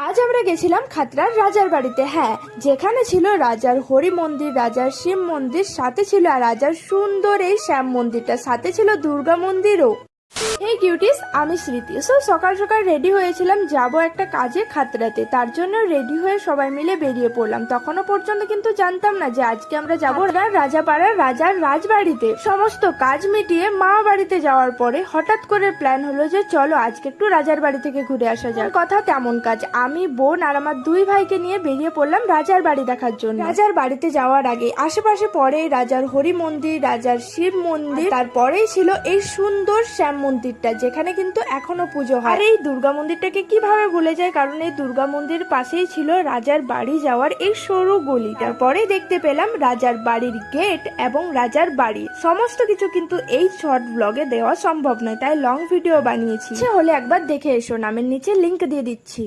আজ আমরা গেছিলাম খাতড়ার রাজার বাড়িতে। হ্যাঁ, যেখানে ছিল রাজার হরি মন্দির, রাজার শিব মন্দির, সাথে ছিল আর রাজার সুন্দর এই শ্যাম মন্দিরটা, সাথে ছিল দুর্গা মন্দিরও। এই কিউটিস, আমি স্মৃতি। সকাল সকাল রেডি হয়েছিলাম, যাব একটা কাজে খাতড়াতে। তার জন্য রেডি হয়ে সবাই মিলে বেরিয়ে পড়লাম। তখনও পর্যন্ত কিন্তু জানতাম না যে আজকে আমরা যাবো রাজাপাড়ার রাজার রাজবাড়িতে। সমস্ত কাজ মিটিয়ে মা বাড়িতে যাওয়ার পরে হঠাৎ করে প্ল্যান হলো যে চলো আজকে একটু রাজার বাড়ি থেকে ঘুরে আসা যায়। কথা তেমন কাজ, আমি বোন আর আমার দুই ভাইকে নিয়ে বেরিয়ে পড়লাম রাজার বাড়ি দেখার জন্য। রাজার বাড়িতে যাওয়ার আগে আশেপাশে পরে রাজার হরি মন্দির, রাজার শিব মন্দির, তারপরেই ছিল এই সুন্দর শ্যাম মন্দিরটা, যেখানে কিন্তু এখনো পুজো হয়। আর এই দুর্গা মন্দিরটাকে কিভাবে ভুলে যায়, কারণ এই দুর্গা মন্দির পাশেই ছিল রাজার বাড়ি যাওয়ার এই সরু গলিটার। পরে দেখতে পেলাম রাজার বাড়ির গেট এবং রাজার বাড়ি। সমস্ত কিছু কিন্তু এই শর্ট ব্লগে দেওয়া সম্ভব নয়, তাই লং ভিডিও বানিয়েছি। হলে একবার দেখে এসো, নামের নিচে লিংক দিয়ে দিচ্ছি।